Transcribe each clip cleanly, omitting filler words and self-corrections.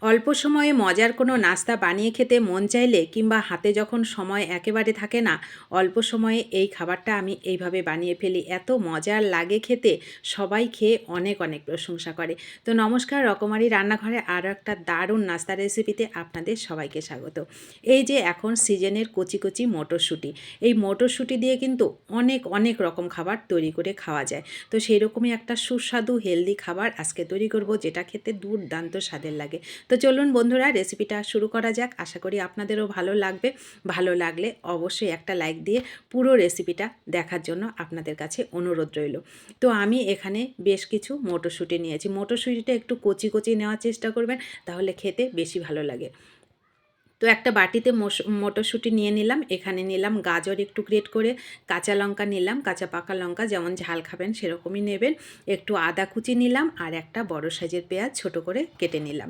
অল্প সময়ে মজার কোনো নাস্তা বানিয়ে খেতে মন চাইলে কিংবা হাতে যখন সময় একেবারে থাকে না, অল্প সময়ে এই খাবারটা আমি এইভাবে বানিয়ে ফেলি। এত মজার লাগে খেতে, সবাই খেয়ে অনেক অনেক প্রশংসা করে। তো নমস্কার, রকমারি রান্নাঘরে আরও একটা দারুণ নাস্তা রেসিপিতে আপনাদের সবাইকে স্বাগত। এই যে এখন সিজনের কচি কচি মটরশুঁটি, এই মটরশুঁটি দিয়ে কিন্তু অনেক অনেক রকম খাবার তৈরি করে খাওয়া যায়। তো সেই রকমই একটা সুস্বাদু হেলদি খাবার আজকে তৈরি করব, যেটা খেতে দুর্দান্ত স্বাদের লাগে। তো চলুন বন্ধুরা, রেসিপিটা শুরু করা যাক। আশা করি আপনাদেরও ভালো লাগবে। ভালো লাগলে অবশ্যই একটা লাইক দিয়ে পুরো রেসিপিটা দেখার জন্য আপনাদের কাছে অনুরোধ রইল। তো আমি এখানে বেশ কিছু মটরশুঁটি নিয়েছি। মটরশুঁটিটা একটু কচি কচি নেওয়ার চেষ্টা করবেন, তাহলে খেতে বেশি ভালো লাগে। তো একটা বাটিতে মটরশুঁটি নিয়ে নিলাম। এখানে নিলাম গাজর একটু গ্রেট করে, কাঁচা লঙ্কা নিলাম, কাঁচা পাকা লঙ্কা, যেমন ঝাল খাবেন সেরকমই নেবেন। একটু আদা কুচি নিলাম আর একটা বড় সাইজের পেঁয়াজ ছোট করে কেটে নিলাম।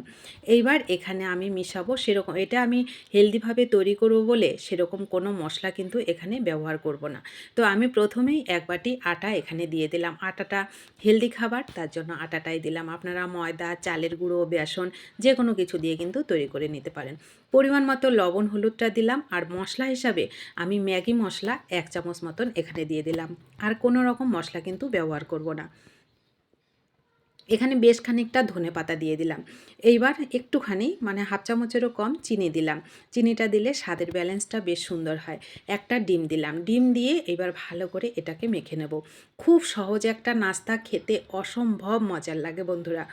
এইবার এখানে আমি মিশাবো, সেরকম এটা আমি হেলদিভাবে তৈরি করব বলে সেরকম কোনো মশলা কিন্তু এখানে ব্যবহার করব না। তো আমি প্রথমেই এক বাটি আটা এখানে দিয়ে দিলাম। আটাটা হেলদি খাবার, তার জন্য আটাটাই দিলাম। আপনারা ময়দা, চালের গুঁড়ো, বেসন যে কোনো কিছু দিয়ে কিন্তু তৈরি করে নিতে পারেন। পরিমাণ মতো লবণ হলুদটা দিলাম, আর মশলা হিসাবে আমি ম্যাগি মশলা 1 চামচ মতন এখানে দিয়ে দিলাম। আর কোনো রকম মশলা কিন্তু ব্যবহার করব না। এখানে বেশ খানিকটা ধনেপাতা দিয়ে দিলাম। এইবার একটুখানি মানে হাফ চামচেরও কম চিনি দিলাম। চিনিটা দিলে স্বাদের ব্যালেন্সটা বেশ সুন্দর হয়। একটা ডিম দিলাম। ডিম দিয়ে এবার ভালো করে এটাকে মেখে নেব। খুব সহজ একটা নাস্তা, খেতে অসম্ভব মজার লাগে বন্ধুরা।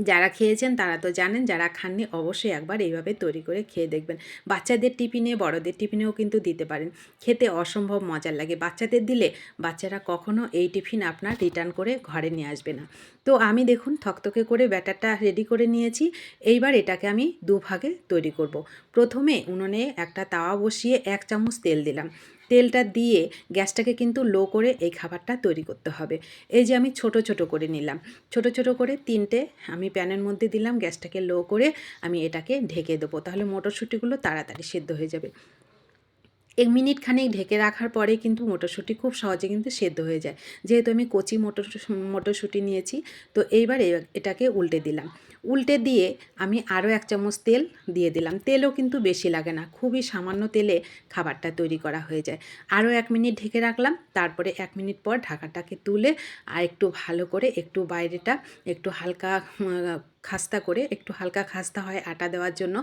যারা খেয়েছেন তারা তো জানেন, যারা খাননি অবশ্যই একবার এইভাবে তৈরি করে খেয়ে দেখবেন। বাচ্চাদের টিফিনে, বড়দের টিফিনেও কিন্তু দিতে পারেন। খেতে অসম্ভব মজার লাগে। বাচ্চাদের দিলে বাচ্চারা কখনো এই টিফিন আপনার রিটার্ন করে ঘরে নিয়ে আসবে না। তো আমি দেখুন থকথকে করে ব্যাটারটা রেডি করে নিয়েছি। এইবার এটাকে আমি দুভাগে তৈরি করব। প্রথমে উনুনে একটা তাওয়া বসিয়ে 1 চামচ তেল দিলাম। তেলটা দিয়ে গ্যাসটাকে কিন্তু লো করে এই খাবারটা তৈরি করতে হবে। এই যে আমি ছোট ছোট করে নিলাম। ছোট ছোট করে 3টে আমি প্যানের মধ্যে দিলাম। গ্যাসটাকে লো করে আমি এটাকে ঢেকে দেবো, তাহলে মটরশুঁটিগুলো তাড়াতাড়ি সেদ্ধ হয়ে যাবে। 1 মিনিট খানেক ঢেকে রাখার পরে কিন্তু মটরশুঁটি খুব সহজে কিন্তু সেদ্ধ হয়ে যায়, যেহেতু আমি কচি মটরশুঁটি নিয়েছি। তো এইবার এটাকে উল্টে দিলাম। উল্টে দিয়ে আমি আরও 1 চামচ তেল দিয়ে দিলাম। তেলও কিন্তু বেশি লাগে না, খুবই সামান্য তেলে খাবারটা তৈরি করা হয়ে যায়। আরও 1 মিনিট ঢেকে রাখলাম। তারপরে 1 মিনিট পর ঢাকাটাকে তুলে আর একটু ভালো করে একটু বাইরেটা একটু হালকা খাস্তা করে, একটু হালকা খাস্তা হয় আটা দেওয়ার জন্য,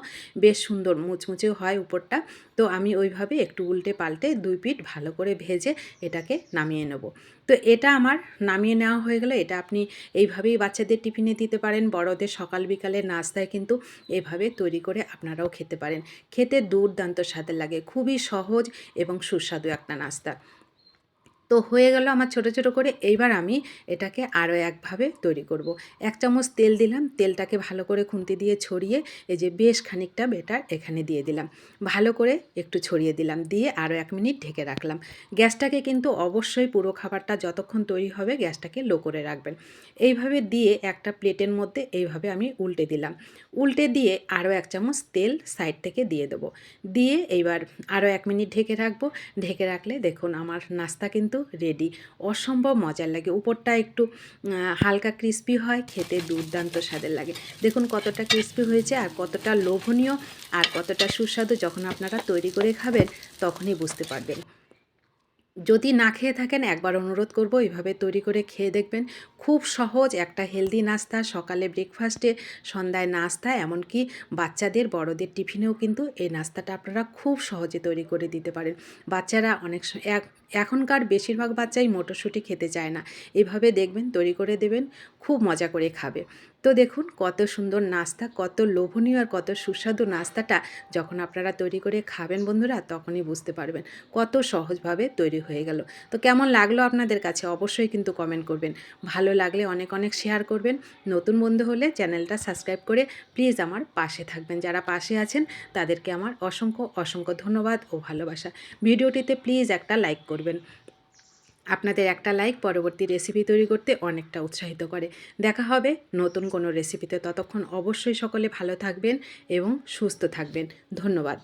বেশ সুন্দর মুচমুচেও হয় উপরটা। তো আমি ওইভাবে একটু উল্টে পাল্টে 2 পিঠ ভালো করে ভেজে এটাকে নামিয়ে নেব। তো এটা আমার নামিয়ে নেওয়া হয়ে গেলে, এটা আপনি এইভাবেই বাচ্চাদের টিফিনে দিতে পারেন। বড়দের সকাল বিকালের নাস্তায় কিন্তু এভাবে তৈরি করে আপনারাও খেতে পারেন। খেতে দুর্দান্ত স্বাদের লাগে, খুবই সহজ এবং সুস্বাদু একটা নাস্তা। তো হয়ে গেল আমার ছোট ছোট করে। এইবার আমি এটাকে আরও একভাবে তৈরি করব। 1 চামচ তেল দিলাম। তেলটাকে ভালো করে খুন্তি দিয়ে ছড়িয়ে এই যে বেশ খানিকটা ব্যাটার এখানে দিয়ে দিলাম। ভালো করে একটু ছড়িয়ে দিলাম, দিয়ে আরও 1 মিনিট ঢেকে রাখলাম। গ্যাসটাকে কিন্তু অবশ্যই পুরো খাবারটা যতক্ষণ তৈরি হবে গ্যাসটাকে লো করে রাখবেন। এইভাবে দিয়ে একটা প্লেটের মধ্যে এইভাবে আমি উল্টে দিলাম। উল্টে দিয়ে আরও 1 চামচ তেল সাইড থেকে দিয়ে দেবো। দিয়ে এইবার আরও 1 মিনিট ঢেকে রাখবো। ঢেকে রাখলে দেখুন আমার নাস্তা কিন্তু রেডি। অসম্ভব মজার লাগে। উপরটা একটু হালকা ক্রিস্পি হয়, খেতে দুর্দান্ত স্বাদের লাগে। দেখুন কতটা ক্রিস্পি হয়েছে আর কতটা লোভনীয় আর কতটা সুস্বাদু। যখন আপনারা তৈরি করে খাবেন তখনই বুঝতে পারবেন। যদি না খেয়ে থাকেন, একবার অনুরোধ করব এইভাবে তৈরি করে খেয়ে দেখবেন। খুব সহজ একটা হেলদি নাস্তা, সকালে ব্রেকফাস্টে, সন্ধ্যায় নাস্তা, এমনকি বাচ্চাদের বড়দের টিফিনেও কিন্তু এই নাস্তাটা আপনারা খুব সহজে তৈরি করে দিতে পারেন। বাচ্চারা এখনকার বেশিরভাগ বাচ্চাই মটরশুঁটি খেতে চায় না। এভাবে দেখবেন তৈরি করে দেবেন, খুব মজা করে খাবে। তো দেখুন কত সুন্দর নাস্তা, কত লোভনীয় আর কত সুস্বাদু নাস্তাটা যখন আপনারা তৈরি করে খাবেন বন্ধুরা, তখনই বুঝতে পারবেন কত সহজভাবে তৈরি হয়ে গেল। তো কেমন লাগলো আপনাদের কাছে অবশ্যই কিন্তু কমেন্ট করবেন। ভালো লাগলে অনেক অনেক শেয়ার করবেন। নতুন বন্ধু হলে চ্যানেলটা সাবস্ক্রাইব করে প্লিজ আমার পাশে থাকবেন। যারা পাশে আছেন তাদেরকে আমার অসংখ্য অসংখ্য ধন্যবাদ ও ভালোবাসা। ভিডিওটিতে প্লিজ একটা লাইক করবেন। আপনাদের একটা লাইক পরবর্তী রেসিপি তৈরি করতে অনেকটা উৎসাহিত করে। দেখা হবে নতুন কোনো রেসিপিতে। ততক্ষণ অবশ্যই সকলে ভালো থাকবেন এবং সুস্থ থাকবেন। ধন্যবাদ।